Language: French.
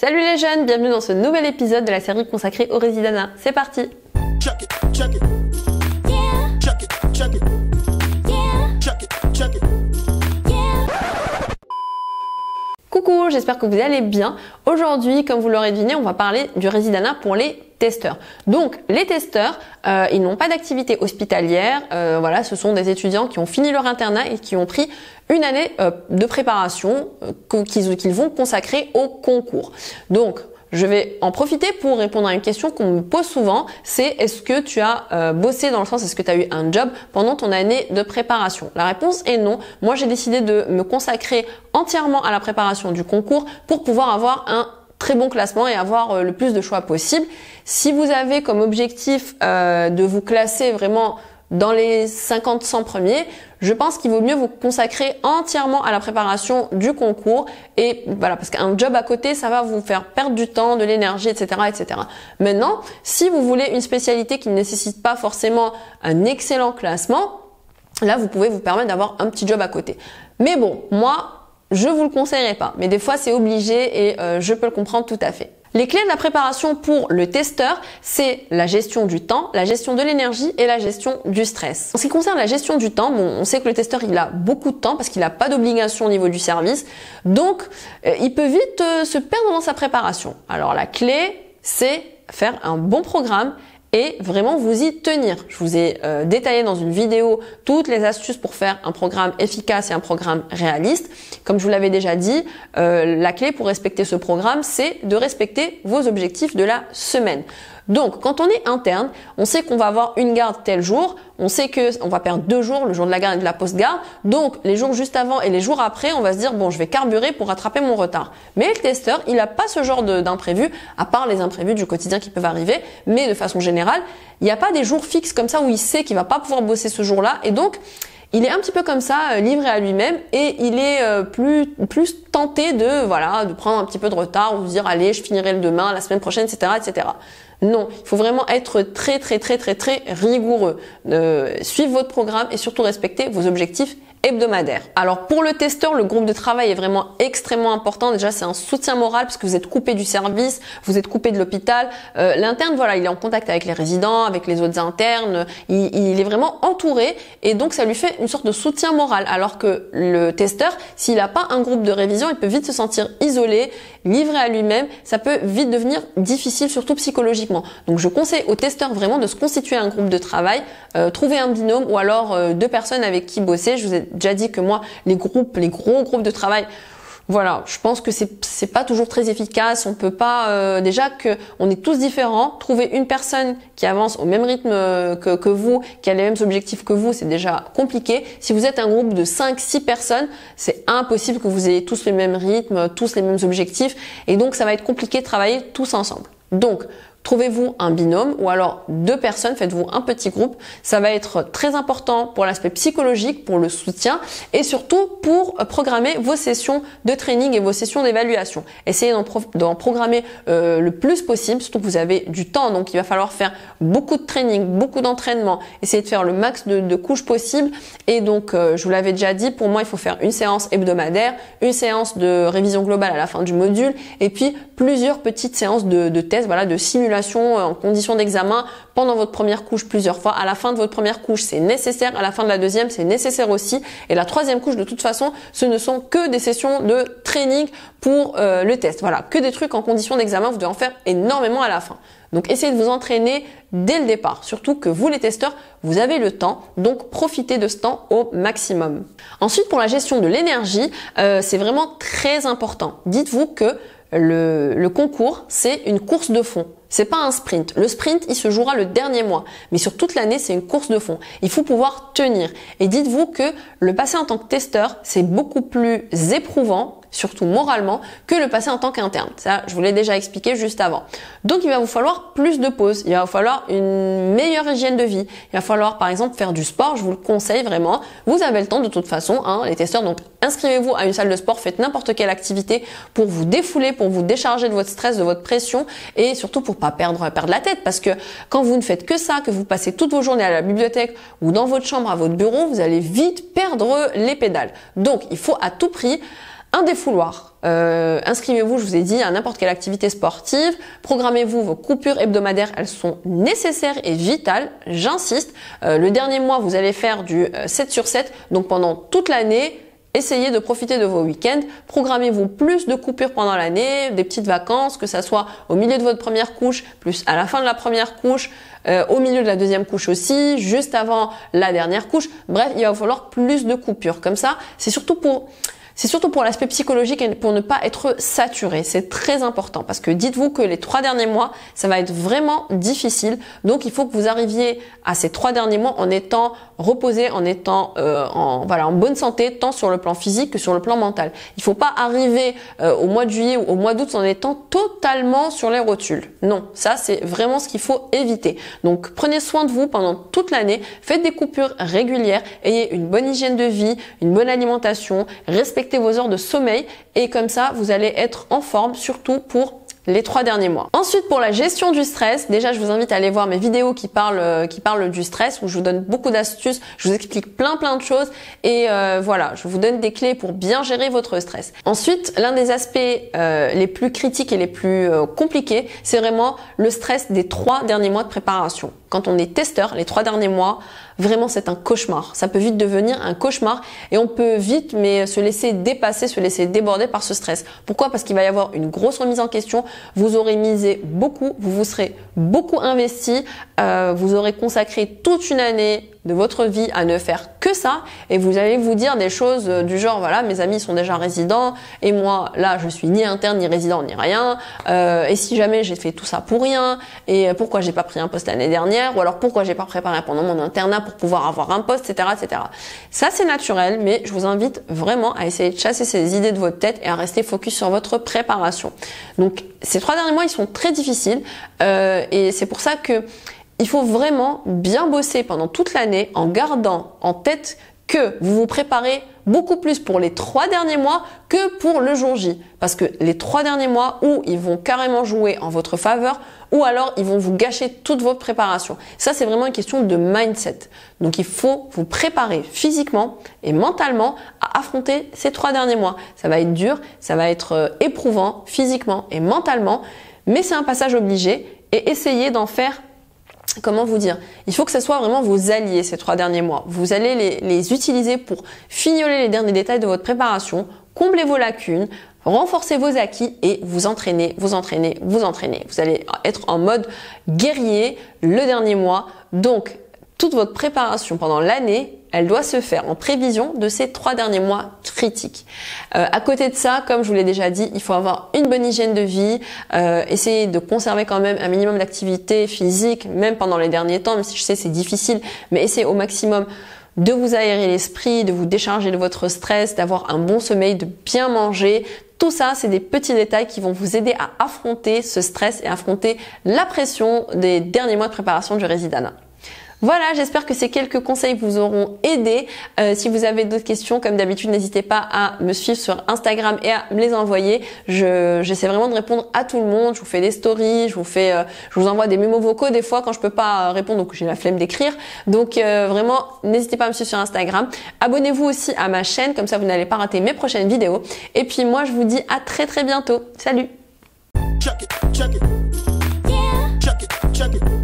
Salut les jeunes, bienvenue dans ce nouvel épisode de la série consacrée au Résidana. C'est parti! Coucou, j'espère que vous allez bien. Aujourd'hui, comme vous l'aurez deviné, on va parler du Résidana pour les testeurs. Donc, les testeurs, ils n'ont pas d'activité hospitalière. Voilà, ce sont des étudiants qui ont fini leur internat et qui ont pris une année de préparation qu'ils vont consacrer au concours. Donc, je vais en profiter pour répondre à une question qu'on me pose souvent, c'est est-ce que tu as bossé, dans le sens est-ce que tu as eu un job pendant ton année de préparation? La réponse est non. Moi, j'ai décidé de me consacrer entièrement à la préparation du concours pour pouvoir avoir un très bon classement et avoir le plus de choix possible. Si vous avez comme objectif de vous classer vraiment dans les 50-100 premiers, je pense qu'il vaut mieux vous consacrer entièrement à la préparation du concours. Et voilà, parce qu'un job à côté, ça va vous faire perdre du temps, de l'énergie, etc., etc. Maintenant, si vous voulez une spécialité qui ne nécessite pas forcément un excellent classement, là, vous pouvez vous permettre d'avoir un petit job à côté. Mais bon, moi, je vous le conseillerais pas. Mais des fois, c'est obligé et je peux le comprendre tout à fait. Les clés de la préparation pour le testeur, c'est la gestion du temps, la gestion de l'énergie et la gestion du stress. En ce qui concerne la gestion du temps, bon, on sait que le testeur, il a beaucoup de temps parce qu'il n'a pas d'obligation au niveau du service. Donc, il peut vite se perdre dans sa préparation. Alors, la clé, c'est faire un bon programme et vraiment vous y tenir. Je vous ai détaillé dans une vidéo toutes les astuces pour faire un programme efficace et un programme réaliste. Comme je vous l'avais déjà dit, la clé pour respecter ce programme, c'est de respecter vos objectifs de la semaine. Donc, quand on est interne, on sait qu'on va avoir une garde tel jour, on sait qu'on va perdre 2 jours, le jour de la garde et de la post-garde. Donc, les jours juste avant et les jours après, on va se dire, bon, je vais carburer pour rattraper mon retard. Mais le testeur, il n'a pas ce genre d'imprévu, à part les imprévus du quotidien qui peuvent arriver. Mais de façon générale, il n'y a pas des jours fixes comme ça où il sait qu'il va pas pouvoir bosser ce jour-là. Et donc, il est un petit peu comme ça, livré à lui-même, et il est plus tenté de prendre un petit peu de retard ou de dire allez, je finirai le demain, la semaine prochaine, etc., etc. Non, il faut vraiment être très rigoureux, suivre votre programme et surtout respecter vos objectifs hebdomadaires. Alors pour le testeur, le groupe de travail est vraiment extrêmement important. Déjà, c'est un soutien moral parce que vous êtes coupé du service, vous êtes coupé de l'hôpital. L'interne, voilà, il est en contact avec les résidents, avec les autres internes. Il est vraiment entouré et donc ça lui fait une sorte de soutien moral. Alors que le testeur, s'il n'a pas un groupe de révision, il peut vite se sentir isolé, livré à lui-même. Ça peut vite devenir difficile, surtout psychologiquement. Donc je conseille aux testeurs vraiment de se constituer un groupe de travail, trouver un binôme ou alors 2 personnes avec qui bosser. Je vous ai déjà dit que moi, les gros groupes de travail, voilà, je pense que c'est pas toujours très efficace. On peut pas déjà que on est tous différents. Trouver une personne qui avance au même rythme que vous, qui a les mêmes objectifs que vous, c'est déjà compliqué. Si vous êtes un groupe de 5-6 personnes, c'est impossible que vous ayez tous le même rythme, tous les mêmes objectifs, et donc ça va être compliqué de travailler tous ensemble. Donc trouvez-vous un binôme ou alors 2 personnes, faites-vous un petit groupe. Ça va être très important pour l'aspect psychologique, pour le soutien et surtout pour programmer vos sessions de training et vos sessions d'évaluation. Essayez d'en programmer le plus possible, surtout que vous avez du temps, donc il va falloir faire beaucoup de training, beaucoup d'entraînement. Essayez de faire le max de couches possible et donc je vous l'avais déjà dit, pour moi il faut faire une séance hebdomadaire, une séance de révision globale à la fin du module et puis plusieurs petites séances de tests, voilà, de simulation en conditions d'examen pendant votre première couche plusieurs fois. À la fin de votre première couche, c'est nécessaire. À la fin de la deuxième, c'est nécessaire aussi. Et la troisième couche, de toute façon, ce ne sont que des sessions de training pour le test. Voilà, que des trucs en conditions d'examen. Vous devez en faire énormément à la fin. Donc, essayez de vous entraîner dès le départ. Surtout que vous, les testeurs, vous avez le temps. Donc, profitez de ce temps au maximum. Ensuite, pour la gestion de l'énergie, c'est vraiment très important. Dites-vous que le concours, c'est une course de fond. C'est pas un sprint. Le sprint, il se jouera le dernier mois. Mais sur toute l'année, c'est une course de fond. Il faut pouvoir tenir. Et dites-vous que le passer en tant que testeur, c'est beaucoup plus éprouvant, surtout moralement, que le passer en tant qu'interne. Ça, je vous l'ai déjà expliqué juste avant. Donc, il va vous falloir plus de pauses. Il va vous falloir une meilleure hygiène de vie. Il va falloir, par exemple, faire du sport. Je vous le conseille vraiment. Vous avez le temps de toute façon, hein, les testeurs. Donc, inscrivez-vous à une salle de sport. Faites n'importe quelle activité pour vous défouler, pour vous décharger de votre stress, de votre pression et surtout pour pas perdre la tête, parce que quand vous ne faites que ça, que vous passez toutes vos journées à la bibliothèque ou dans votre chambre, à votre bureau, vous allez vite perdre les pédales. Donc, il faut à tout prix Un défouloir. Inscrivez-vous, je vous ai dit, à n'importe quelle activité sportive. Programmez-vous vos coupures hebdomadaires, elles sont nécessaires et vitales. J'insiste. Le dernier mois, vous allez faire du 7 sur 7. Donc pendant toute l'année, essayez de profiter de vos week-ends. Programmez-vous plus de coupures pendant l'année, des petites vacances, que ça soit au milieu de votre première couche, plus à la fin de la première couche, au milieu de la deuxième couche aussi, juste avant la dernière couche. Bref, il va vous falloir plus de coupures. Comme ça, c'est surtout pour l'aspect psychologique et pour ne pas être saturé. C'est très important parce que dites-vous que les 3 derniers mois, ça va être vraiment difficile. Donc, il faut que vous arriviez à ces 3 derniers mois en étant reposé, en étant en bonne santé, tant sur le plan physique que sur le plan mental. Il ne faut pas arriver au mois de juillet ou au mois d'août en étant totalement sur les rotules. Non, ça, c'est vraiment ce qu'il faut éviter. Donc, prenez soin de vous pendant toute l'année. Faites des coupures régulières. Ayez une bonne hygiène de vie, une bonne alimentation. Respectez vos heures de sommeil et comme ça, vous allez être en forme, surtout pour les 3 derniers mois. Ensuite, pour la gestion du stress, déjà, je vous invite à aller voir mes vidéos qui parlent du stress, où je vous donne beaucoup d'astuces, je vous explique plein de choses et voilà, je vous donne des clés pour bien gérer votre stress. Ensuite, l'un des aspects les plus critiques et les plus compliqués, c'est vraiment le stress des 3 derniers mois de préparation. Quand on est testeur, les 3 derniers mois, vraiment c'est un cauchemar. Ça peut vite devenir un cauchemar et on peut vite se laisser dépasser, se laisser déborder par ce stress. Pourquoi? Parce qu'il va y avoir une grosse remise en question. Vous aurez misé beaucoup, vous vous serez beaucoup investi, vous aurez consacré toute une année de votre vie à ne faire que ça et vous allez vous dire des choses du genre voilà, mes amis sont déjà résidents et moi là je suis ni interne ni résident ni rien et si jamais j'ai fait tout ça pour rien et pourquoi j'ai pas pris un poste l'année dernière ou alors pourquoi j'ai pas préparé pendant mon internat pour pouvoir avoir un poste, etc. Ça c'est naturel, mais je vous invite vraiment à essayer de chasser ces idées de votre tête et à rester focus sur votre préparation. Donc ces 3 derniers mois ils sont très difficiles et c'est pour ça que il faut vraiment bien bosser pendant toute l'année en gardant en tête que vous vous préparez beaucoup plus pour les 3 derniers mois que pour le jour J. Parce que les 3 derniers mois, ou ils vont carrément jouer en votre faveur, ou alors ils vont vous gâcher toute votre préparation. Ça, c'est vraiment une question de mindset. Donc, il faut vous préparer physiquement et mentalement à affronter ces 3 derniers mois. Ça va être dur, ça va être éprouvant physiquement et mentalement, mais c'est un passage obligé et essayez d'en faire. Comment vous dire? Il faut que ce soit vraiment vos alliés ces 3 derniers mois. Vous allez les utiliser pour fignoler les derniers détails de votre préparation, combler vos lacunes, renforcer vos acquis et vous entraîner. Vous allez être en mode guerrier le dernier mois. Donc, toute votre préparation pendant l'année, elle doit se faire en prévision de ces 3 derniers mois critiques. À côté de ça, comme je vous l'ai déjà dit, il faut avoir une bonne hygiène de vie, essayer de conserver quand même un minimum d'activité physique, même pendant les derniers temps, même si je sais c'est difficile, mais essayez au maximum de vous aérer l'esprit, de vous décharger de votre stress, d'avoir un bon sommeil, de bien manger. Tout ça, c'est des petits détails qui vont vous aider à affronter ce stress et affronter la pression des derniers mois de préparation du Résidana. Voilà, j'espère que ces quelques conseils vous auront aidé. Si vous avez d'autres questions, comme d'habitude, n'hésitez pas à me suivre sur Instagram et à me les envoyer. J'essaie vraiment de répondre à tout le monde. Je vous fais des stories, je vous envoie des mémos vocaux des fois quand je peux pas répondre, donc j'ai la flemme d'écrire. Donc vraiment, n'hésitez pas à me suivre sur Instagram. Abonnez-vous aussi à ma chaîne, comme ça vous n'allez pas rater mes prochaines vidéos. Et puis moi, je vous dis à très bientôt. Salut! Check it.